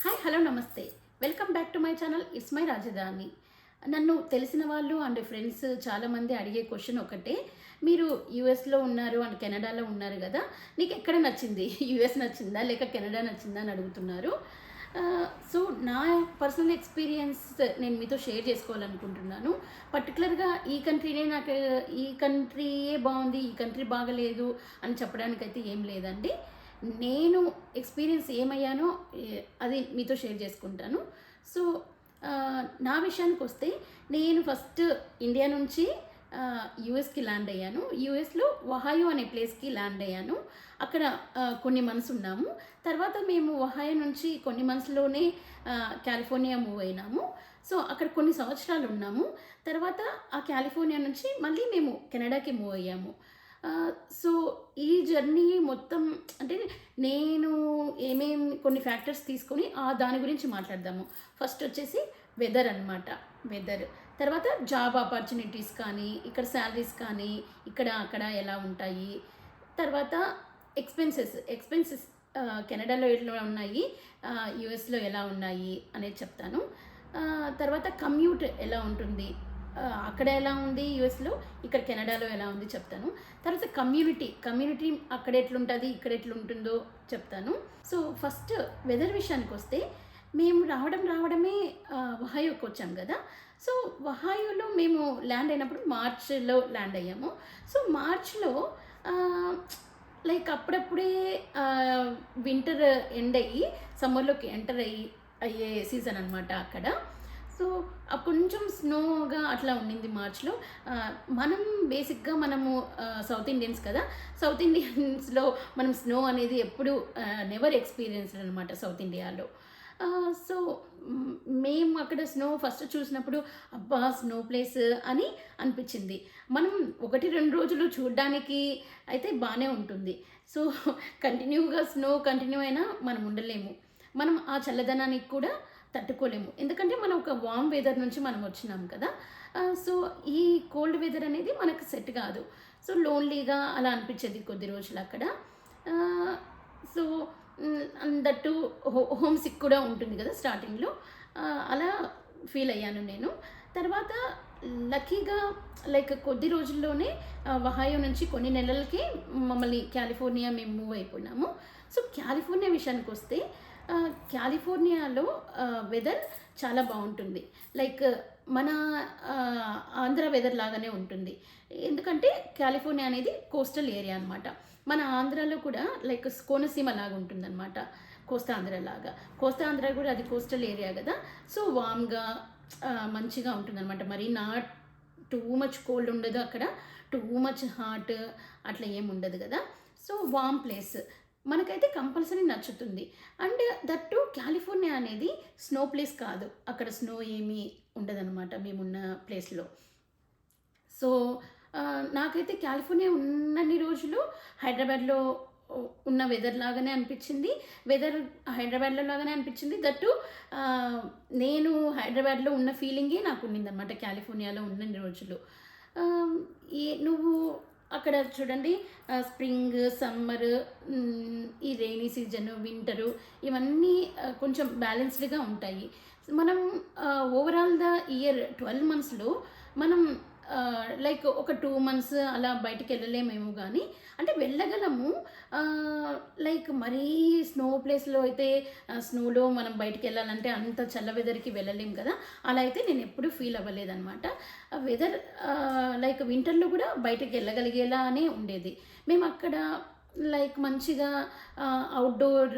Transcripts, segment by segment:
Hi hello నమస్తే. Welcome back to my channel. It's my రాజధాని. నన్ను తెలిసిన వాళ్ళు అండ్ ఫ్రెండ్స్ చాలామంది అడిగే క్వశ్చన్ ఒకటే, మీరు యూఎస్లో ఉన్నారు అండ్ కెనడాలో ఉన్నారు కదా, నీకు ఎక్కడ నచ్చింది? యూఎస్ నచ్చిందా లేక కెనడా నచ్చిందా అని అడుగుతున్నారు. సో నా పర్సనల్ ఎక్స్పీరియన్స్ నేను మీతో షేర్ చేసుకోవాలనుకుంటున్నాను. పర్టికులర్గా ఈ కంట్రీయే బాగుంది, ఈ కంట్రీ బాగలేదు అని చెప్పడానికైతే ఏం లేదండి. నేను ఎక్స్పీరియన్స్ ఏమయ్యానో అది మీతో షేర్ చేసుకుంటాను. సో నా విషయానికి వస్తే, నేను ఫస్ట్ ఇండియా నుంచి యూఎస్కి ల్యాండ్ అయ్యాను. యూఎస్లో ఒహాయో అనే ప్లేస్కి ల్యాండ్ అయ్యాను. అక్కడ కొన్ని మంత్స్ ఉన్నాము. తర్వాత మేము ఒహాయో నుంచి కొన్ని మంత్స్లోనే కాలిఫోర్నియా మూవ్ అయినాము. సో అక్కడ కొన్ని సంవత్సరాలు ఉన్నాము. తర్వాత ఆ కాలిఫోర్నియా నుంచి మళ్ళీ మేము కెనడాకి మూవ్ అయ్యాము. సో ఈ జర్నీ మొత్తం అంటే నేను కొన్ని ఫ్యాక్టర్స్ తీసుకొని దాని గురించి మాట్లాడదాము. ఫస్ట్ వచ్చేసి వెదర్ అనమాట. వెదర్ తర్వాత జాబ్ ఆపర్చునిటీస్ కానీ, ఇక్కడ శాలరీస్ కానీ ఇక్కడ అక్కడ ఎలా ఉంటాయి. తర్వాత ఎక్స్పెన్సెస్ కెనడాలో ఎలా ఉన్నాయి, యుఎస్లో ఎలా ఉన్నాయి అనేది చెప్తాను. తర్వాత కమ్యూట్ ఎలా ఉంటుంది, అక్కడ ఎలా ఉంది యూఎస్లో, ఇక్కడ కెనడాలో ఎలా ఉంది చెప్తాను. తర్వాత కమ్యూనిటీ అక్కడ ఎట్లుంటుంది, ఇక్కడ ఎట్లుంటుందో చెప్తాను. సో ఫస్ట్ వెదర్ విషయానికి వస్తే, మేము రావడమే ఒహాయోకి వచ్చాం కదా. సో ఒహాయోలో మేము ల్యాండ్ అయినప్పుడు మార్చ్లో ల్యాండ్ అయ్యాము. సో మార్చ్లో లైక్ అప్పుడప్పుడే వింటర్ ఎండ్ అయ్యి సమ్మర్లోకి ఎంటర్ అయ్యే సీజన్ అనమాట అక్కడ. సో కొంచెం స్నోగా అట్లా ఉండింది మార్చ్లో. మనము సౌత్ ఇండియన్స్ కదా, సౌత్ ఇండియన్స్లో మనం స్నో అనేది ఎప్పుడు నెవర్ ఎక్స్పీరియన్స్డ్ అనమాట సౌత్ ఇండియాలో. సో మేము అక్కడ స్నో ఫస్ట్ చూసినప్పుడు అబ్బా స్నో ప్లేస్ అని అనిపించింది. మనం 1-2 రోజులు చూడడానికి అయితే బాగానే ఉంటుంది. సో కంటిన్యూగా స్నో కంటిన్యూ అయినా మనం ఉండలేము, మనం ఆ చల్లదనానికి కూడా తట్టుకోలేము. ఎందుకంటే మనం ఒక వామ్ వెదర్ నుంచి మనం వచ్చినాం కదా. సో ఈ కోల్డ్ వెదర్ అనేది మనకు సెట్ కాదు. సో లోన్లీగా అలా అనిపించేది కొద్ది రోజులు అక్కడ. సో దట్టు హోమ్ సిక్ కూడా ఉంటుంది కదా స్టార్టింగ్లో, అలా ఫీల్ అయ్యాను నేను. తర్వాత లక్కీగా లైక్ కొద్ది రోజుల్లోనే ఒహాయో నుంచి కొన్ని నెలలకి మమ్మల్ని కాలిఫోర్నియా మేము మూవ్ అయిపోయినాము. సో కాలిఫోర్నియా విషయానికి వస్తే, కాలిఫోర్నియాలో వెదర్ చాలా బాగుంటుంది. లైక్ మన ఆంధ్ర వెదర్ లాగానే ఉంటుంది. ఎందుకంటే కాలిఫోర్నియా అనేది కోస్టల్ ఏరియా అనమాట. మన ఆంధ్రాలో కూడా లైక్ కోనసీమ లాగా ఉంటుందన్నమాట, కోస్తా ఆంధ్ర కూడా అది కోస్టల్ ఏరియా కదా. సో వామ్గా మంచిగా ఉంటుందన్నమాట. మరి నాట్ టూ మచ్ కోల్డ్ ఉండదు అక్కడ, టూ మచ్ హాట్ అట్లా ఏమి ఉండదు కదా. సో వామ్ ప్లేస్ మనకైతే కంపల్సరీ నచ్చుతుంది. అండ్ దట్టు కాలిఫోర్నియా అనేది స్నో ప్లేస్ కాదు, అక్కడ స్నో ఏమీ ఉండదన్నమాట మేమున్న ప్లేస్లో. సో నాకైతే కాలిఫోర్నియా ఉన్నన్ని రోజులు హైదరాబాద్లో ఉన్న వెదర్ లాగానే అనిపించింది, హైదరాబాద్లో లాగానే అనిపించింది. దట్టు నేను హైదరాబాద్లో ఉన్న ఫీలింగే నాకు ఉండిందనమాట కాలిఫోర్నియాలో ఉన్నన్ని రోజులు. నువ్వు అక్కడ చూడండి, స్ప్రింగ్, సమ్మర్, ఈ రెయినీ సీజన్, వింటరు, ఇవన్నీ కొంచెం బ్యాలెన్స్డ్గా ఉంటాయి. మనం ఓవరాల్ ద ఇయర్ 12 మంత్స్లో మనం లైక్ ఒక 2 మంత్స్ అలా బయటికి వెళ్ళలేమేమో, కానీ అంటే వెళ్ళగలము. లైక్ మరీ స్నో ప్లేస్లో అయితే స్నోలో మనం బయటికి వెళ్ళాలంటే అంత చల్ల వెదర్కి వెళ్ళలేము కదా. అలా అయితే నేను ఎప్పుడూ ఫీల్ అవ్వలేదన్నమాట. వెదర్ లైక్ వింటర్లో కూడా బయటికి వెళ్ళగలిగేలానే ఉండేది. మేము అక్కడ లైక్ మంచిగా అవుట్డోర్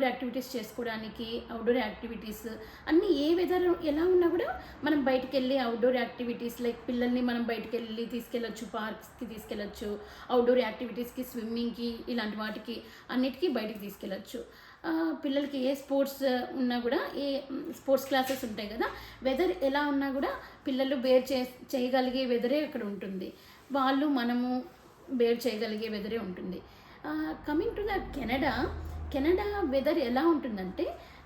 యాక్టివిటీస్ చేసుకోవడానికి, అవుట్డోర్ యాక్టివిటీస్ అన్నీ ఏ వెదర్ ఎలా ఉన్నా కూడా మనం బయటికి వెళ్ళి అవుట్డోర్ యాక్టివిటీస్ లైక్ పిల్లల్ని మనం బయటికి వెళ్ళి తీసుకెళ్ళచ్చు, పార్క్స్కి తీసుకెళ్ళచ్చు, అవుట్డోర్ యాక్టివిటీస్కి, స్విమ్మింగ్కి, ఇలాంటి వాటికి అన్నిటికీ బయటికి తీసుకెళ్ళచ్చు. పిల్లలకి ఏ స్పోర్ట్స్ ఉన్నా కూడా, ఏ స్పోర్ట్స్ క్లాసెస్ ఉంటాయి కదా, వెదర్ ఎలా ఉన్నా కూడా పిల్లలు చేయగలిగే వెదరే అక్కడ ఉంటుంది. మనము బేర్ చేయగలిగే వెదరే ఉంటుంది. Coming to the Canada weather ఎలా ఉంటుందంటే,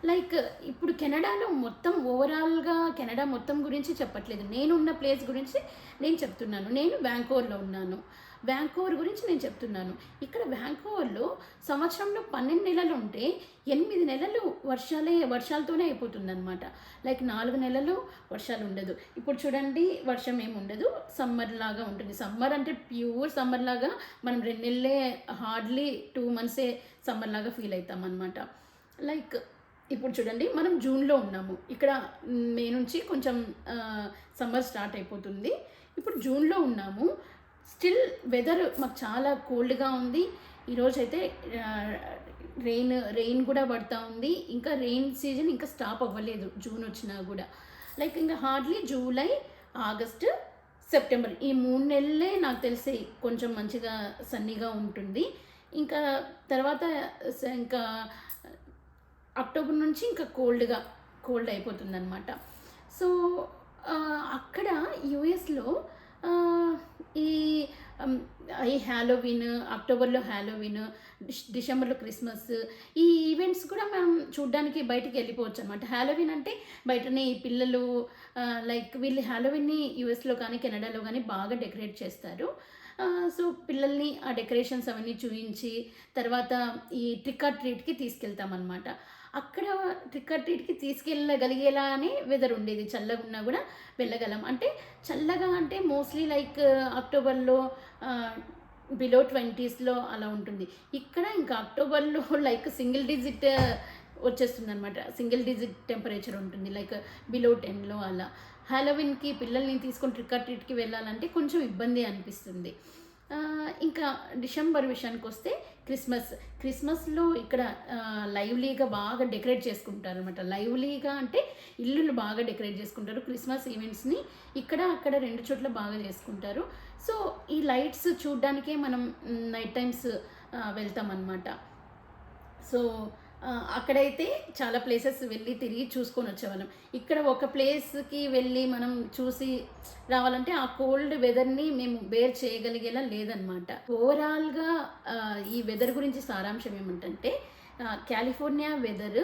లైక్ ఇప్పుడు కెనడాలో మొత్తం ఓవరాల్గా కెనడా మొత్తం గురించి చెప్పట్లేదు, నేనున్న ప్లేస్ గురించి నేను చెప్తున్నాను. నేను వ్యాంకోవర్లో ఉన్నాను. వ్యాంకోవర్ గురించి నేను చెప్తున్నాను. ఇక్కడ వ్యాంకోవర్లో సంవత్సరంలో 12 నెలలు ఉంటే 8 నెలలు వర్షాలతోనే అయిపోతుందన్నమాట. లైక్ 4 నెలలు వర్షాలు ఉండదు. ఇప్పుడు చూడండి వర్షం ఏమి ఉండదు, సమ్మర్ లాగా ఉంటుంది. సమ్మర్ అంటే ప్యూర్ సమ్మర్ లాగా మనం 2 నెలలే, హార్డ్లీ 2 మంత్సే సమ్మర్ లాగా ఫీల్ అవుతాం అనమాట. లైక్ ఇప్పుడు చూడండి మనం జూన్లో ఉన్నాము. ఇక్కడ మే నుంచి కొంచెం సమ్మర్ స్టార్ట్ అయిపోతుంది. ఇప్పుడు జూన్లో ఉన్నాము. స్టిల్ వెదర్ మాకు చాలా కోల్డ్గా ఉంది. ఈరోజైతే రెయిన్ కూడా పడుతూ ఉంది. ఇంకా రెయిన్ సీజన్ ఇంకా స్టాప్ అవ్వలేదు జూన్ వచ్చినా కూడా. లైక్ ఇంకా హార్డ్లీ జూలై, ఆగస్ట్, సెప్టెంబర్ ఈ 3 నెలలే నాకు తెలిసి కొంచెం మంచిగా సన్నీగా ఉంటుంది. ఇంకా తర్వాత ఇంకా అక్టోబర్ నుంచి ఇంకా కోల్డ్ అయిపోతుంది అనమాట. సో అక్కడ యూఎస్లో ఈ హ్యాలోవిన్, అక్టోబర్లో హ్యాలోవిన్, డిసెంబర్లో క్రిస్మస్, ఈ ఈవెంట్స్ కూడా మనం చూడడానికి బయటికి వెళ్ళిపోవచ్చు అనమాట. హ్యాలోవిన్ అంటే బయటనే ఈ పిల్లలు లైక్ వీళ్ళు హ్యాలోవిన్ని యూఎస్లో కానీ కెనడాలో కానీ బాగా డెకరేట్ చేస్తారు. సో పిల్లల్ని ఆ డెకరేషన్స్ అవన్నీ చూపించి తర్వాత ఈ ట్రిక్ ఆర్ ట్రీట్కి తీసుకెళ్తామన్నమాట. అక్కడ ట్రిక్ ఆర్ ట్రీట్కి తీసుకెళ్ళగలిగేలా అని వెదర్ ఉండేది. చల్లగా ఉన్నా కూడా వెళ్ళగలం. అంటే చల్లగా అంటే మోస్ట్లీ లైక్ అక్టోబర్లో బిలో 20s అలా ఉంటుంది. ఇక్కడ ఇంకా అక్టోబర్లో లైక్ సింగిల్ డిజిట్ వచ్చేస్తుంది అనమాట. సింగిల్ డిజిట్ టెంపరేచర్ ఉంటుంది, లైక్ బిలో 10 అలా. హ్యాలోవిన్కి పిల్లల్ని తీసుకొని ట్రిక్ ఆర్ ట్రీట్కి వెళ్ళాలంటే కొంచెం ఇబ్బంది అనిపిస్తుంది. ఇంకా డిసెంబర్ విషయానికి వస్తే క్రిస్మస్లో ఇక్కడ లైవ్లీగా బాగా డెకరేట్ చేసుకుంటారు అనమాట. లైవ్లీగా అంటే ఇల్లులు బాగా డెకరేట్ చేసుకుంటారు. క్రిస్మస్ ఈవెంట్స్ని ఇక్కడ అక్కడ 2 చోట్ల బాగా చేసుకుంటారు. సో ఈ లైట్స్ చూడ్డానికే మనం నైట్ టైమ్స్ వెళ్తామన్నమాట. సో అక్కడైతే చాలా ప్లేసెస్ వెళ్ళి తిరిగి చూసుకొని వచ్చేవాళ్ళం. ఇక్కడ ఒక ప్లేస్కి వెళ్ళి మనం చూసి రావాలంటే ఆ కోల్డ్ వెదర్ని మేము బేర్ చేయగలిగేలా లేదనమాట. ఓవరాల్గా ఈ వెదర్ గురించి సారాంశం ఏమిటంటే కాలిఫోర్నియా వెదర్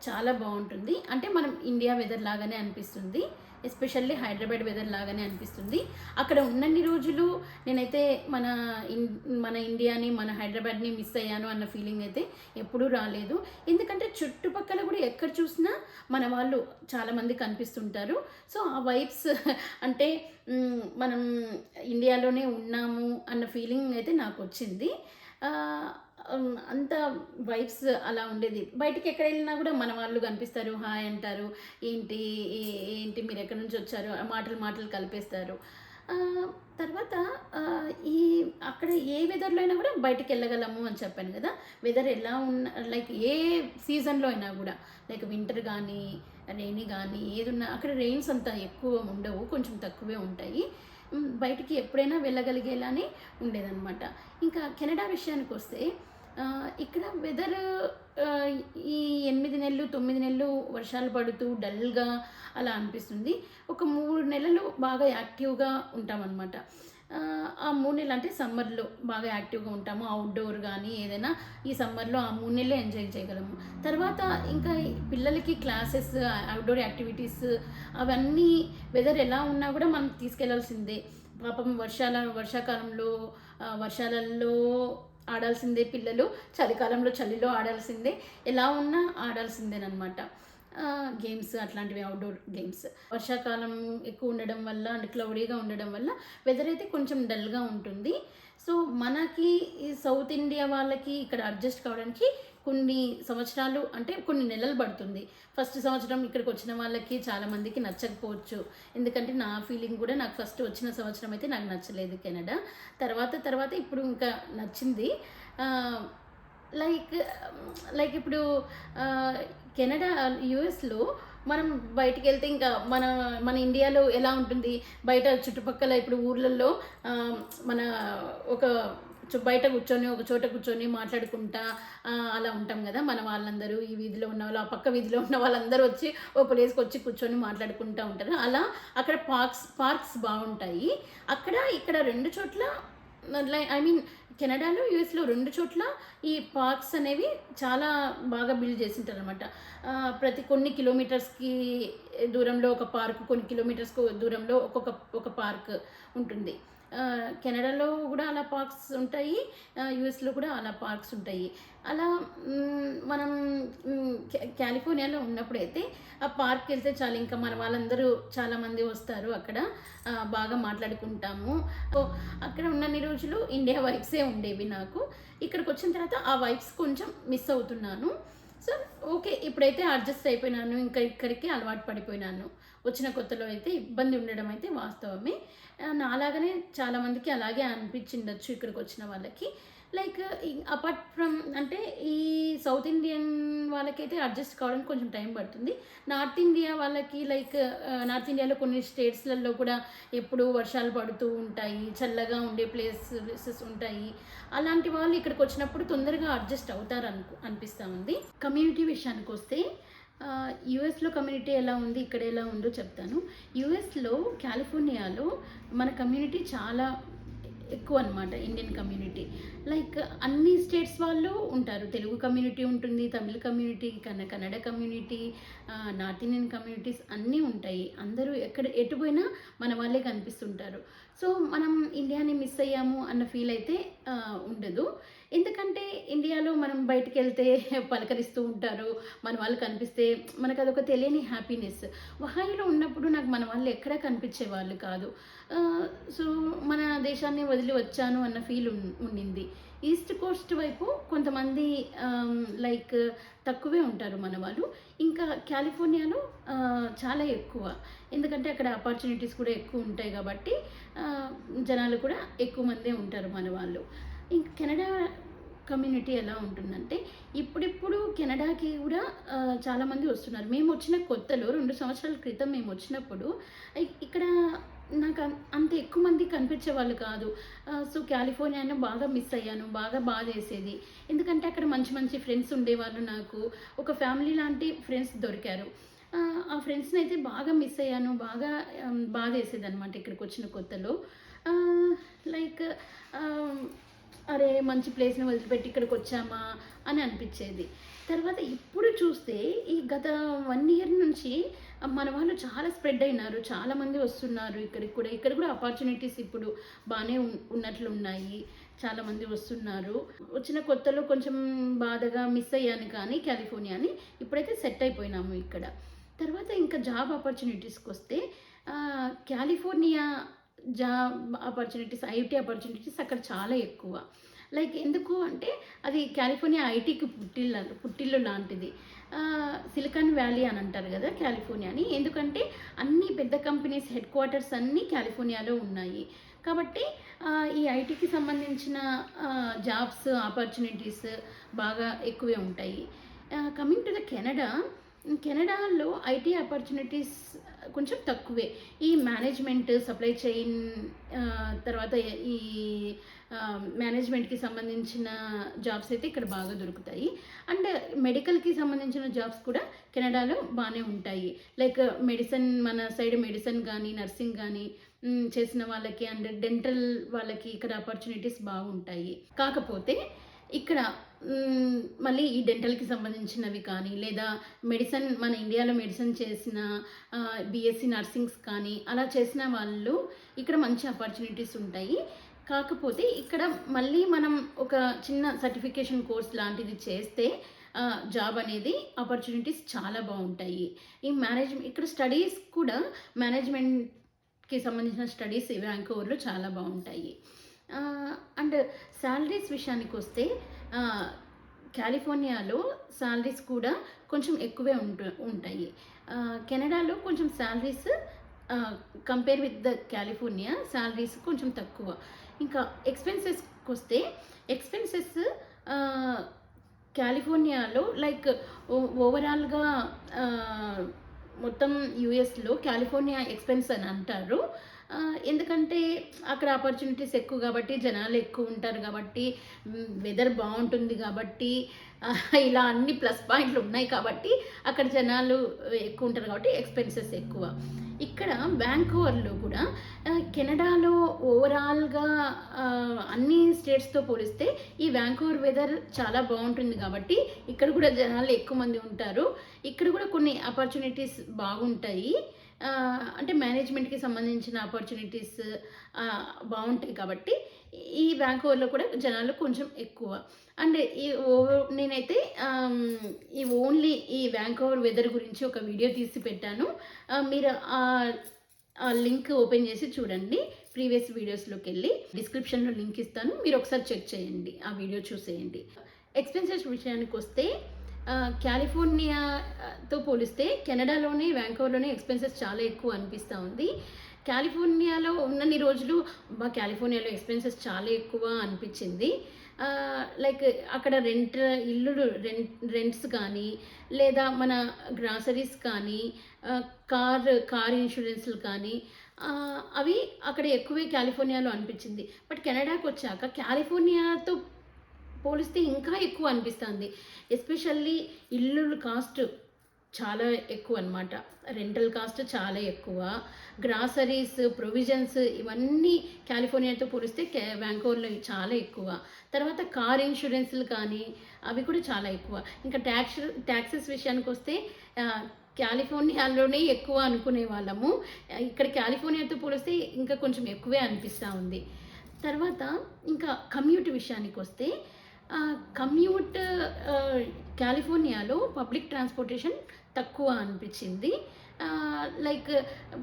చాలా బాగుంటుంది. అంటే మనం ఇండియా వెదర్ లాగానే అనిపిస్తుంది, ఎస్పెషల్లీ హైదరాబాద్ వెదర్ లాగానే అనిపిస్తుంది. అక్కడ ఉన్నన్ని రోజులు నేనైతే మన ఇండియాని, మన హైదరాబాద్ని మిస్ అయ్యాను అన్న ఫీలింగ్ అయితే ఎప్పుడూ రాలేదు. ఎందుకంటే చుట్టుపక్కల కూడా ఎక్కడ చూసినా మన వాళ్ళు చాలామంది కనిపిస్తుంటారు. సో ఆ వైబ్స్ అంటే మనం ఇండియాలోనే ఉన్నాము అన్న ఫీలింగ్ అయితే నాకు వచ్చింది. అంత వైబ్స్ అలా ఉండేది. బయటికి ఎక్కడ వెళ్ళినా కూడా మన వాళ్ళు కనిపిస్తారు, హాయ్ అంటారు, ఏంటి మీరు ఎక్కడి నుంచి వచ్చారు, మాటలు కలిపేస్తారు. తర్వాత అక్కడ ఏ వెదర్లో అయినా కూడా బయటికి వెళ్ళగలము అని చెప్పాను కదా. వెదర్ ఎలా ఉన్న లైక్ ఏ సీజన్లో అయినా కూడా, లైక్ వింటర్ కానీ రెయినీ కానీ ఏదున్నా అక్కడ రెయిన్స్ అంత ఎక్కువ ఉండవు, కొంచెం తక్కువే ఉంటాయి. బయటికి ఎప్పుడైనా వెళ్ళగలిగేలానే ఉండేదన్నమాట. ఇంకా కెనడా విషయానికి వస్తే ఇక్కడ వెదర్ ఈ 8 నెలలు 9 నెలలు వర్షాలు పడుతూ డల్గా అలా అనిపిస్తుంది. ఒక 3 నెలలు బాగా యాక్టివ్గా ఉంటామన్నమాట. ఆ 3 నెలలు అంటే సమ్మర్లో బాగా యాక్టివ్గా ఉంటాము. అవుట్డోర్ కానీ ఏదైనా ఈ సమ్మర్లో ఆ 3 నెలలే ఎంజాయ్ చేయగలము. తర్వాత ఇంకా పిల్లలకి క్లాసెస్, అవుట్డోర్ యాక్టివిటీస్ అవన్నీ వెదర్ ఎలా ఉన్నా కూడా మనం తీసుకెళ్లాల్సిందే. పాపం వర్షాకాలంలో వర్షాలలో ఆడాల్సిందే పిల్లలు, చలికాలంలో చలిలో ఆడాల్సిందే, ఎలా ఉన్నా ఆడాల్సిందేనమాట. గేమ్స్ అట్లాంటివి, అవుట్డోర్ గేమ్స్. వర్షాకాలం ఎక్కువ ఉండడం వల్ల అండ్ క్లౌడీగా ఉండడం వల్ల వెదర్ అయితే కొంచెం డల్గా ఉంటుంది. సో మనకి ఈ సౌత్ ఇండియా వాళ్ళకి ఇక్కడ అడ్జస్ట్ కావడానికి కొన్ని సంవత్సరాలు అంటే కొన్ని నెలలు పడుతుంది. ఫస్ట్ సంవత్సరం ఇక్కడికి వచ్చిన వాళ్ళకి చాలామందికి నచ్చకపోవచ్చు. ఎందుకంటే నా ఫీలింగ్ కూడా, నాకు ఫస్ట్ వచ్చిన సంవత్సరం అయితే నాకు నచ్చలేదు కెనడా. తర్వాత ఇప్పుడు ఇంకా నచ్చింది. లైక్ ఇప్పుడు కెనడా యూఎస్లో మనం బయటికి వెళ్తే ఇంకా మన ఇండియాలో ఎలా ఉంటుంది, బయట చుట్టుపక్కల ఇప్పుడు ఊర్లలో మన బయట కూర్చొని ఒక చోట కూర్చొని మాట్లాడుకుంటా అలా ఉంటాం కదా. మన వాళ్ళందరూ ఈ వీధిలో ఉన్న వాళ్ళు, ఆ పక్క వీధిలో ఉన్న వాళ్ళందరూ వచ్చి ఓ ప్లేస్కి వచ్చి కూర్చొని మాట్లాడుకుంటూ ఉంటారు. అలా అక్కడ పార్క్స్ బాగుంటాయి. ఇక్కడ 2 చోట్ల కెనడాలో యూఎస్లో 2 చోట్ల ఈ పార్క్స్ అనేవి చాలా బాగా బిల్డ్ చేసి ఉంటారు అనమాట. ప్రతి కొన్ని కిలోమీటర్స్కి దూరంలో ఒక పార్క్, కొన్ని కిలోమీటర్స్కి దూరంలో ఒక పార్క్ ఉంటుంది. కెనడాలో కూడా అలా పార్క్స్ ఉంటాయి, యూఎస్లో కూడా అలా పార్క్స్ ఉంటాయి. అలా మనం కాలిఫోర్నియాలో ఉన్నప్పుడైతే ఆ పార్క్కి వెళ్తే చాలు, ఇంకా మన వాళ్ళందరూ చాలామంది వస్తారు అక్కడ, బాగా మాట్లాడుకుంటాము. సో అక్కడ ఉన్నన్ని రోజులు ఇండియా వైబ్సే ఉండేవి నాకు. ఇక్కడికి వచ్చిన తర్వాత ఆ వైబ్స్ కొంచెం మిస్ అవుతున్నాను. సో ఓకే, ఇప్పుడైతే అడ్జస్ట్ అయిపోయినాను, ఇంకా ఇక్కడికి అలవాటు పడిపోయినాను. వచ్చిన కొత్తలో అయితే ఇబ్బంది ఉండడం అయితే వాస్తవమే. నాలాగనే చాలామందికి అలాగే అనిపించిండొచ్చు ఇక్కడికి వచ్చిన వాళ్ళకి. లైక్ అపార్ట్ ఫ్రమ్ అంటే ఈ సౌత్ ఇండియన్ వాళ్ళకైతే అడ్జస్ట్ కావడానికి కొంచెం టైం పడుతుంది. నార్త్ ఇండియా వాళ్ళకి లైక్ నార్త్ ఇండియాలో కొన్ని స్టేట్స్లలో కూడా ఎప్పుడు వర్షాలు పడుతూ ఉంటాయి, చల్లగా ఉండే ప్లేసెస్ ఉంటాయి. అలాంటి వాళ్ళు ఇక్కడికి వచ్చినప్పుడు తొందరగా అడ్జస్ట్ అవుతారు అనిపిస్తూ ఉంది. కమ్యూనిటీ విషయానికి వస్తే యూఎస్లో కమ్యూనిటీ ఎలా ఉంది, ఇక్కడ ఎలా ఉందో చెప్తాను. యూఎస్లో కాలిఫోర్నియాలో మన కమ్యూనిటీ చాలా ఎక్కువ అనమాట, ఇండియన్ కమ్యూనిటీ. లైక్ అన్ని స్టేట్స్ వాళ్ళు ఉంటారు. తెలుగు కమ్యూనిటీ ఉంటుంది, Tamil community, Kannada community, north Indian communities అన్నీ ఉంటాయి. అందరూ ఎటు పోయినా మన వాళ్ళే కనిపిస్తుంటారు. సో మనం ఇండియాని మిస్ అయ్యాము అన్న ఫీల్ అయితే ఉండదు. ఎందుకంటే ఇండియాలో మనం బయటికి వెళ్తే పలకరిస్తూ ఉంటారు, మన వాళ్ళు కనిపిస్తే మనకు అదొక తెలియని హ్యాపీనెస్. ఒహాయోలో ఉన్నప్పుడు నాకు మన వాళ్ళు ఎక్కడా కనిపించే వాళ్ళు కాదు. సో మన దేశాన్ని వదిలి వచ్చాను అన్న ఫీల్ ఉండింది. ఈస్ట్ కోస్ట్ వైపు కొంతమంది లైక్ తక్కువే ఉంటారు మన వాళ్ళు. ఇంకా కాలిఫోర్నియాలో చాలా ఎక్కువ, ఎందుకంటే అక్కడ ఆపర్చునిటీస్ కూడా ఎక్కువ ఉంటాయి కాబట్టి జనాలు కూడా ఎక్కువ మందే ఉంటారు మన వాళ్ళు. ఇంక కెనడా కమ్యూనిటీ ఎలా ఉంటుందంటే ఇప్పుడిప్పుడు కెనడాకి కూడా చాలామంది వస్తున్నారు. మేము వచ్చిన కొత్తలో 2 సంవత్సరాల క్రితం మేము వచ్చినప్పుడు ఇక్కడ నాకు అంత ఎక్కువ మంది కనిపించే వాళ్ళు కాదు. సో కాలిఫోర్నియాను బాగా మిస్ అయ్యాను, బాగా చేసేది. ఎందుకంటే అక్కడ మంచి మంచి ఫ్రెండ్స్ ఉండేవాళ్ళు, నాకు ఒక ఫ్యామిలీ లాంటి ఫ్రెండ్స్ దొరికారు. ఆ ఫ్రెండ్స్ని అయితే బాగా మిస్ అయ్యాను, బాగా వేసేది అనమాట ఇక్కడికి వచ్చిన కొత్తలో. లైక్ అరే మంచి ప్లేస్ని వదిలిపెట్టి ఇక్కడికి వచ్చామా అని అనిపించేది. తర్వాత ఇప్పుడు చూస్తే ఈ గత 1 ఇయర్ నుంచి మన వాళ్ళు చాలా స్ప్రెడ్ అయినారు, చాలామంది వస్తున్నారు ఇక్కడికి కూడా. ఇక్కడ కూడా ఆపర్చునిటీస్ ఇప్పుడు బాగానే ఉన్నట్లు ఉన్నాయి, చాలామంది వస్తున్నారు. వచ్చిన కొత్తలో కొంచెం బాధగా మిస్ అయ్యాను కానీ కాలిఫోర్నియాని, ఇప్పుడైతే సెట్ అయిపోయినాము ఇక్కడ. తర్వాత ఇంకా జాబ్ ఆపర్చునిటీస్కి వస్తే California job opportunities, IT opportunities అక్కడ చాలా ఎక్కువ. లైక్ ఎందుకు అంటే అది కాలిఫోర్నియా ఐటీకి పుట్టిల్లు లాంటిది. సిలికాన్ వ్యాలీ అని అంటారు కదా కాలిఫోర్నియాని, ఎందుకంటే అన్ని పెద్ద కంపెనీస్ హెడ్ క్వార్టర్స్ అన్నీ కాలిఫోర్నియాలో ఉన్నాయి. కాబట్టి ఈ ఐటీకి సంబంధించిన జాబ్స్ ఆపర్చునిటీస్ బాగా ఎక్కువే ఉంటాయి. కమింగ్ టు ద కెనడాలో ఐటీ ఆపర్చునిటీస్ కొంచెం తక్కువే. ఈ మేనేజ్మెంట్, సప్లై చైన్, తర్వాత ఈ మేనేజ్మెంట్కి సంబంధించిన జాబ్స్ అయితే ఇక్కడ బాగా దొరుకుతాయి. అండ్ మెడికల్కి సంబంధించిన జాబ్స్ కూడా కెనడాలో బాగానే ఉంటాయి. లైక్ మెడిసిన్, మన సైడ్ మెడిసిన్ కానీ నర్సింగ్ కానీ చేసిన వాళ్ళకి అండ్ డెంటల్ వాళ్ళకి ఇక్కడ ఆపర్చునిటీస్ బాగుంటాయి. కాకపోతే ఇక్కడ మళ్ళీ ఈ డెంటల్కి సంబంధించినవి కానీ లేదా మెడిసిన్, మన ఇండియాలో మెడిసిన్ చేసిన బీఎస్సీ నర్సింగ్స్ కానీ అలా చేసిన వాళ్ళు ఇక్కడ మంచి ఆపర్చునిటీస్ ఉంటాయి. కాకపోతే ఇక్కడ మళ్ళీ మనం ఒక చిన్న సర్టిఫికేషన్ కోర్స్ లాంటిది చేస్తే జాబ్ అనేది ఆపర్చునిటీస్ చాలా బాగుంటాయి. ఈ ఇక్కడ స్టడీస్ కూడా మేనేజ్మెంట్కి సంబంధించిన స్టడీస్ వ్యాంకోవర్లో చాలా బాగుంటాయి. అండ్ శాలరీస్ విషయానికి వస్తే కాలిఫోర్నియాలో శాలరీస్ కూడా కొంచెం ఎక్కువే ఉంటాయి. కెనడాలో కొంచెం salaries compare with the California salaries కొంచెం తక్కువ. ఇంకా ఎక్స్పెన్సెస్కి వస్తే ఎక్స్పెన్సెస్ కాలిఫోర్నియాలో లైక్ ఓవరాల్గా మొత్తం యూఎస్లో కాలిఫోర్నియా ఎక్స్పెన్స్ అని అంటారు. ఎందుకంటే అక్కడ ఆపర్చునిటీస్ ఎక్కువ కాబట్టి, జనాలు ఎక్కువ ఉంటారు కాబట్టి, వెదర్ బాగుంటుంది కాబట్టి, ఇలా అన్ని ప్లస్ పాయింట్లు ఉన్నాయి కాబట్టి అక్కడ జనాలు ఎక్కువ ఉంటారు కాబట్టి ఎక్స్పెన్సెస్ ఎక్కువ. ఇక్కడ వ్యాంకోవర్లో కూడా కెనడాలో ఓవరాల్గా అన్ని స్టేట్స్తో పోలిస్తే ఈ వ్యాంకోవర్ వెదర్ చాలా బాగుంటుంది కాబట్టి ఇక్కడ కూడా జనాలు ఎక్కువ మంది ఉంటారు. ఇక్కడ కూడా కొన్ని ఆపర్చునిటీస్ బాగుంటాయి. అంటే మేనేజ్మెంట్‌కి సంబంధించిన ఆపర్చునిటీస్ బావుంటాయి కాబట్టి ఈ వ్యాంకోవర్‌లో కూడా జనాలు కొంచెం ఎక్కువ. అండ్ ఈ నేనైతే ఈ ఓన్లీ ఈ వ్యాంకోవర్ వెదర్ గురించి ఒక వీడియో తీసి పెట్టాను. మీరు ఆ లింక్ ఓపెన్ చేసి చూడండి. ప్రీవియస్ వీడియోస్‌లోకెళ్ళి డిస్క్రిప్షన్‌లో లింక్ ఇస్తాను. మీరు ఒకసారి చెక్ చేయండి. ఆ వీడియో చూసేయండి. ఎక్స్‌పెన్సెస్ విషయానికొస్తే కాలిఫోర్నియాతో పోలిస్తే కెనడాలోనే వ్యాంకోవర్‌లోనే ఎక్స్‌పెన్సెస్ చాలా ఎక్కువ అనిపిస్తా ఉంది. కాలిఫోర్నియాలో ఉన్నన్ని రోజులు కాలిఫోర్నియాలో ఎక్స్‌పెన్సెస్ చాలా ఎక్కువ అనిపించింది. లైక్ అక్కడ ఇల్లులు రెంట్స్ కానీ, లేదా మన గ్రాసరీస్ కానీ, కార్ ఇన్సూరెన్స్‌లు కానీ అవి అక్కడ ఎక్కువే కాలిఫోర్నియాలో అనిపించింది. బట్ కెనడాకొచ్చాక కాలిఫోర్నియాతో పోలిస్తే ఇంకా ఎక్కువ అనిపిస్తుంది. ఎస్పెషల్లీ ఇల్లులు కాస్ట్ చాలా ఎక్కువ అనమాట. రెంటల్ కాస్ట్ చాలా ఎక్కువ. గ్రాసరీస్, ప్రొవిజన్స్ ఇవన్నీ కాలిఫోర్నియాతో పోలిస్తే వ్యాంకోవర్‌లో చాలా ఎక్కువ. తర్వాత కార్ ఇన్సూరెన్స్‌లు కానీ అవి కూడా చాలా ఎక్కువ. ఇంకా ట్యాక్సెస్ విషయానికొస్తే కాలిఫోర్నియాలోనే ఎక్కువ అనుకునే వాళ్ళము. ఇక్కడ కాలిఫోర్నియాతో పోలిస్తే ఇంకా కొంచెం ఎక్కువే అనిపిస్తూ ఉంది. తర్వాత ఇంకా కమ్యూట్ విషయానికొస్తే కమ్యూట్ కాలిఫోర్నియాలో పబ్లిక్ ట్రాన్స్‌పోర్టేషన్ తక్కువ అనిపించింది. లైక్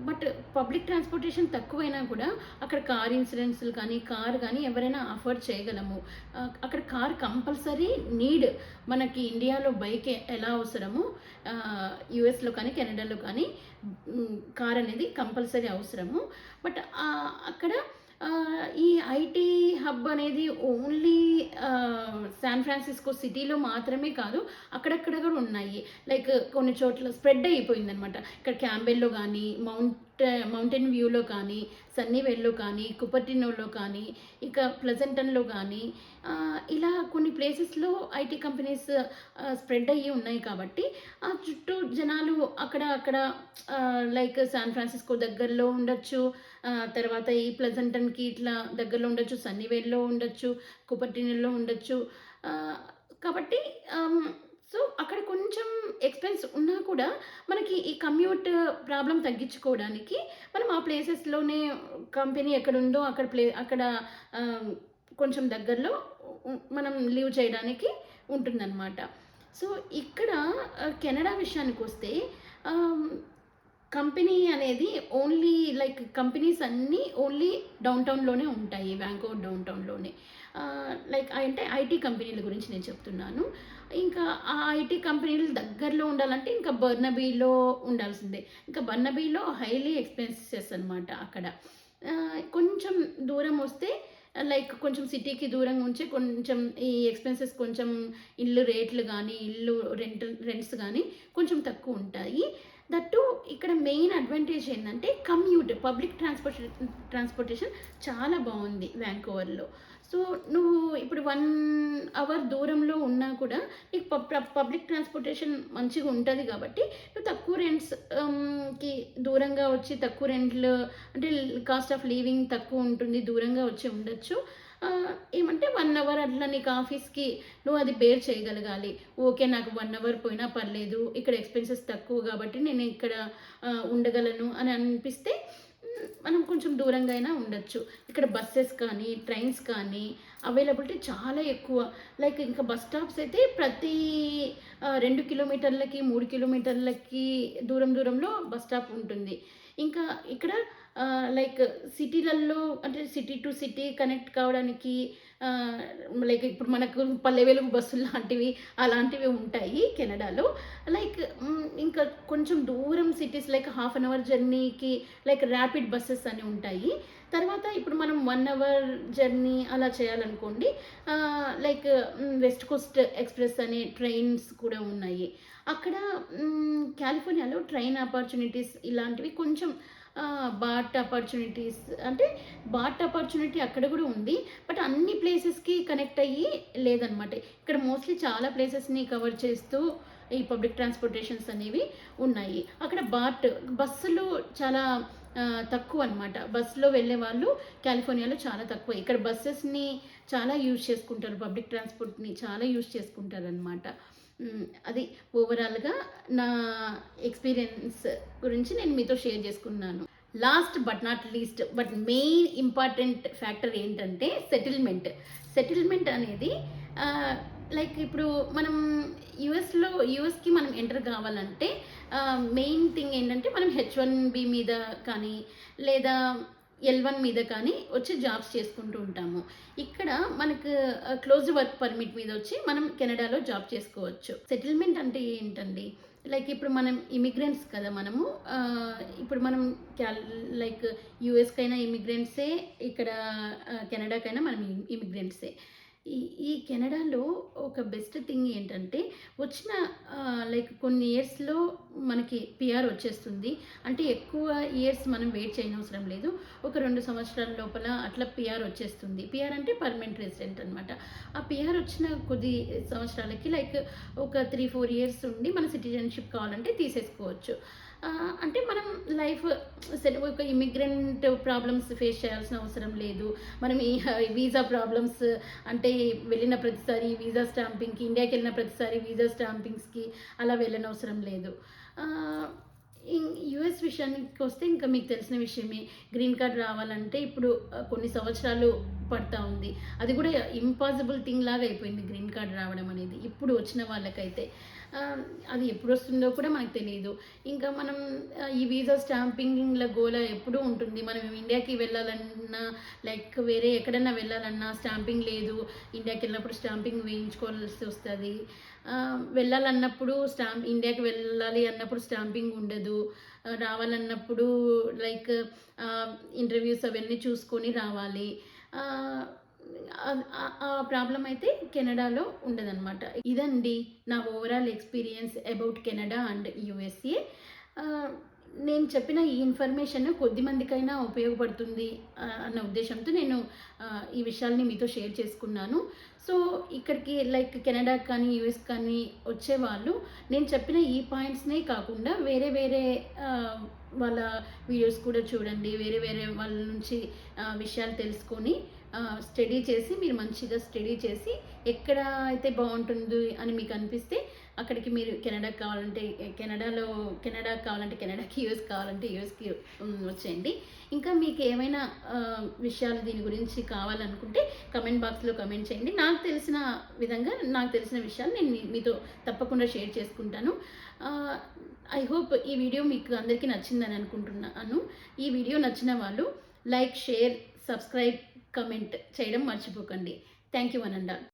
బట్ పబ్లిక్ ట్రాన్స్‌పోర్టేషన్ తక్కువైనా కూడా అక్కడ కార్ ఇన్సూరెన్స్‌లు కానీ, కార్ కానీ ఎవరైనా అఫోర్డ్ చేయగలము. అక్కడ కార్ కంపల్సరీ నీడ్. మనకి ఇండియాలో బైక్ ఎలా అవసరమో యూఎస్‌లో కానీ, కెనడాలో కానీ కార్ అనేది కంపల్సరీ అవసరము. బట్ అక్కడ ఈ ఐటీ హబ్ అనేది ఓన్లీ శాన్ ఫ్రాన్సిస్కో సిటీలో మాత్రమే కాదు, అక్కడక్కడ కూడా ఉన్నాయి. లైక్ కొన్ని చోట్ల స్ప్రెడ్ అయిపోయిందనమాట. ఇక్కడ క్యాంబెల్లో కానీ, మౌంటైన్ వ్యూలో కానీ, సన్నీవేల్లో కానీ, కుపర్టినోలో కానీ, ఇక ప్లెజెంటన్లో కానీ ఇలా కొన్ని ప్లేసెస్లో ఐటీ కంపెనీస్ స్ప్రెడ్ అయ్యి ఉన్నాయి కాబట్టి ఆ చుట్టూ జనాలు అక్కడ లైక్ శాన్ ఫ్రాన్సిస్కో దగ్గరలో ఉండొచ్చు, తర్వాత ఈ ప్లెజెంటన్‌కి ఇట్లా దగ్గరలో ఉండొచ్చు, సన్నీవేల్లో ఉండొచ్చు, కుపర్టినోలో ఉండొచ్చు. కాబట్టి సో అక్కడ కొంచెం ఎక్స్‌పెన్స్ ఉన్నా కూడా మనకి ఈ కమ్యూట్ ప్రాబ్లమ్ తగ్గించుకోవడానికి మనం ఆ ప్లేసెస్‌లోనే కంపెనీ ఎక్కడుందో అక్కడ కొంచెం దగ్గరలో మనం లీవ్ చేయడానికి ఉంటుందన్నమాట. సో ఇక్కడ కెనడా విషయానికొస్తే కంపెనీ అనేది ఓన్లీ లైక్ కంపెనీస్ అన్నీ ఓన్లీ డౌన్‌టౌన్‌లోనే ఉంటాయి. వ్యాంకోవర్ డౌన్‌టౌన్‌లోనే. లైక్ అంటే ఐటీ కంపెనీల గురించి నేను చెప్తున్నాను. ఇంకా ఆ ఐటీ కంపెనీలు దగ్గరలో ఉండాలంటే ఇంకా బర్నబీలో ఉండాల్సిందే. ఇంకా బర్నబీలో హైలీ ఎక్స్‌పెన్సెస్ అనమాట అక్కడ. కొంచెం దూరం వస్తే లైక్ కొంచెం సిటీకి దూరంగా ఉంచి కొంచెం ఈ ఎక్స్‌పెన్సెస్ కొంచెం ఇల్లు రేట్లు కానీ, రెంట్స్ కానీ కొంచెం తక్కువ ఉంటాయి. దట్టు ఇక్కడ మెయిన్ అడ్వాంటేజ్ ఏంటంటే పబ్లిక్ ట్రాన్స్‌పోర్టేషన్ చాలా బాగుంది వ్యాంకోవర్‌లో. సో నువ్వు ఇప్పుడు 1 అవర్ దూరంలో ఉన్నా కూడా నీకు పబ్లిక్ ట్రాన్స్‌పోర్టేషన్ మంచిగా ఉంటుంది కాబట్టి నువ్వు తక్కువ కి దూరంగా వచ్చి తక్కువ రెంట్లు అంటే కాస్ట్ ఆఫ్ లివింగ్ తక్కువ ఉంటుంది, దూరంగా వచ్చి ఉండొచ్చు. ఏమంటే 1 అవర్ అట్లా నీకు ఆఫీస్‌కి నువ్వు అది బేర్ చేయగలగాలి. ఓకే, నాకు 1 అవర్ పోయినా పర్లేదు, ఇక్కడ ఎక్స్‌పెన్సెస్ తక్కువ కాబట్టి నేను ఇక్కడ ఉండగలను అని అనిపిస్తే మనం కొంచెం దూరంగా అయినా ఉండొచ్చు. ఇక్కడ బస్సెస్ కానీ, ట్రైన్స్ కానీ అవైలబిలిటీ చాలా ఎక్కువ. లైక్ ఇంకా బస్ స్టాప్స్ అయితే ప్రతి 2 కిలోమీటర్లకి, 3 కిలోమీటర్లకి దూరంలో బస్ స్టాప్ ఉంటుంది. ఇంకా ఇక్కడ లైక్ సిటీలలో అంటే సిటీ టు సిటీ కనెక్ట్ కావడానికి లైక్ ఇప్పుడు మనకు పల్లె వెలుగు బస్సులు అలాంటివి ఉంటాయి కెనడాలో. లైక్ ఇంకా కొంచెం దూరం cities like half an hour జర్నీకి లైక్ ర్యాపిడ్ బస్సెస్ అని ఉంటాయి. తర్వాత ఇప్పుడు మనం 1 అవర్ జర్నీ అలా చేయాలనుకోండి, లైక్ వెస్ట్ కోస్ట్ ఎక్స్‌ప్రెస్ అనే ట్రైన్స్ కూడా ఉన్నాయి. అక్కడ కాలిఫోర్నియాలో ట్రైన్ ఆపర్చునిటీస్ ఇలాంటివి కొంచెం బాట్ ఆపర్చునిటీ అక్కడ కూడా ఉంది. బట్ అన్ని ప్లేసెస్‌కి కనెక్ట్ అయ్యి లేదనమాట. ఇక్కడ మోస్ట్‌లీ చాలా ప్లేసెస్‌ని కవర్ చేస్తూ ఈ పబ్లిక్ ట్రాన్స్‌పోర్టేషన్స్ అనేవి ఉన్నాయి. అక్కడ బస్సులు చాలా తక్కువ అనమాట. బస్సులో వెళ్ళేవాళ్ళు కాలిఫోర్నియాలో చాలా తక్కువ. ఇక్కడ బస్సెస్‌ని చాలా యూజ్ చేసుకుంటారు. పబ్లిక్ ట్రాన్స్‌పోర్ట్‌ని చాలా యూజ్ చేసుకుంటారనమాట. అది ఓవరాల్‌గా నా ఎక్స్‌పీరియన్స్ గురించి నేను మీతో షేర్ చేసుకున్నాను. Last but not least but main important factor ఏంటంటే సెటిల్మెంట్. సెటిల్మెంట్ అనేది లైక్ ఇప్పుడు మనం యూఎస్‌కి మనం ఎంటర్ కావాలంటే మెయిన్ థింగ్ ఏంటంటే మనం హెచ్-1బీ మీద కానీ లేదా ఎల్-1 మీద కానీ వచ్చి జాబ్స్ చేసుకుంటూ ఉంటాము. ఇక్కడ మనకు క్లోజ్డ్ వర్క్ పర్మిట్ మీద వచ్చి మనం కెనడాలో జాబ్ చేసుకోవచ్చు. సెటిల్మెంట్ అంటే ఏంటండి? లైక్ ఇప్పుడు మనం ఇమిగ్రెంట్స్ కదా మనము. ఇప్పుడు మనం లైక్ యూఎస్‌కైనా ఇమిగ్రెంట్సే, ఇక్కడ కెనడాకైనా మనం ఇమిగ్రెంట్సే. ఈ ఈ కెనడాలో ఒక బెస్ట్ థింగ్ ఏంటంటే వచ్చిన లైక్ కొన్ని ఇయర్స్‌లో మనకి పీఆర్ వచ్చేస్తుంది. అంటే ఎక్కువ ఇయర్స్ మనం వెయిట్ చేయనవసరం లేదు. ఒక 2 సంవత్సరాల లోపల అట్లా పీఆర్ వచ్చేస్తుంది. పీఆర్ అంటే పర్మనెంట్ రెసిడెంట్ అనమాట. ఆ పీఆర్ వచ్చిన కొద్ది సంవత్సరాలకి లైక్ ఒక 3, 4 ఇయర్స్ ఉండి మన సిటిజన్‌షిప్ కావాలంటే తీసేసుకోవచ్చు. అంటే మనం లైఫ్ ఒక ఇమిగ్రెంట్ ప్రాబ్లమ్స్ ఫేస్ చేయాల్సిన అవసరం లేదు. మనం ఈ వీసా ప్రాబ్లమ్స్ అంటే వెళ్ళిన ప్రతిసారి వీసా స్టాంపింగ్‌కి, ఇండియాకెళ్ళిన ప్రతిసారి వీసా స్టాంపింగ్స్‌కి అలా వెళ్ళనవసరం లేదు. ఆహ్, యూఎస్ విషయానికొస్తే ఇంకా మీకు తెలిసిన విషయమే. గ్రీన్ కార్డ్ రావాలంటే ఇప్పుడు కొన్ని సంవత్సరాలు పడతా ఉంది. అది కూడా ఇంపాసిబుల్ థింగ్ లాగా అయిపోయింది గ్రీన్ కార్డ్ రావడం అనేది. ఇప్పుడు వచ్చిన వాళ్ళకైతే. అది ఎప్పుడొస్తుందో కూడా మనకు తెలీదు. ఇంకా మనం ఈ వీసా స్టాంపింగ్‌ల గోల ఎప్పుడూ ఉంటుంది. మనం ఇండియాకి వెళ్ళాలన్నా, లైక్ వేరే ఎక్కడన్నా వెళ్ళాలన్నా స్టాంపింగ్ లేదు. ఇండియాకెళ్ళినప్పుడు స్టాంపింగ్ వేయించుకోవాల్సి వస్తది. వెళ్ళాలన్నప్పుడు ఇండియాకి వెళ్ళాలి అన్నప్పుడు స్టాంపింగ్ ఉండదు. రావాలన్నప్పుడు లైక్ ఇంటర్వ్యూస్ అవన్నీ చూసుకొని రావాలి. ఆహ్, ఆ ప్రాబ్లమ్ అయితే కెనడాలో ఉండదనమాట. ఇదండి నా overall experience about Canada and USA. ఆహ్, నేను చెప్పిన ఈ ఇన్ఫర్మేషన్ కొద్దిమందికైనా ఉపయోగపడుతుంది అన్న ఉద్దేశంతో నేను ఈ విషయాల్ని మీతో షేర్ చేసుకున్నాను. సో, ఇక్కడికి లైక్ కెనడాకి కానీ, యూఎస్ కానీ వచ్చేవాళ్ళు నేను చెప్పిన ఈ పాయింట్స్‌నే కాకుండా వేరే వేరే వాళ్ళ వీడియోస్ కూడా చూడండి. వేరే వేరే వాళ్ళ నుంచి విషయాలు తెలుసుకొని స్టడీ చేసి మీరు మంచిగా స్టడీ చేసి ఎక్కడ అయితే బాగుంటుంది అని మీకు అనిపిస్తే అక్కడికి మీరు కెనడాకి కావాలంటే కెనడాకి, యూఎస్ కావాలంటే యూఎస్‌కి వచ్చేయండి. ఇంకా మీకు ఏమైనా విషయాలు దీని గురించి కావాలనుకుంటే కమెంట్ బాక్స్‌లో కమెంట్ చేయండి. నాకు తెలిసిన విషయాలు నేను మీతో తప్పకుండా షేర్ చేసుకుంటాను. ఐ హోప్ ఈ వీడియో మీకు అందరికీ నచ్చిందని అనుకుంటున్నాను. ఈ వీడియో నచ్చిన వాళ్ళు లైక్, షేర్, సబ్స్క్రైబ్, కమెంట్ చేయడం మర్చిపోకండి. Thank you one and all.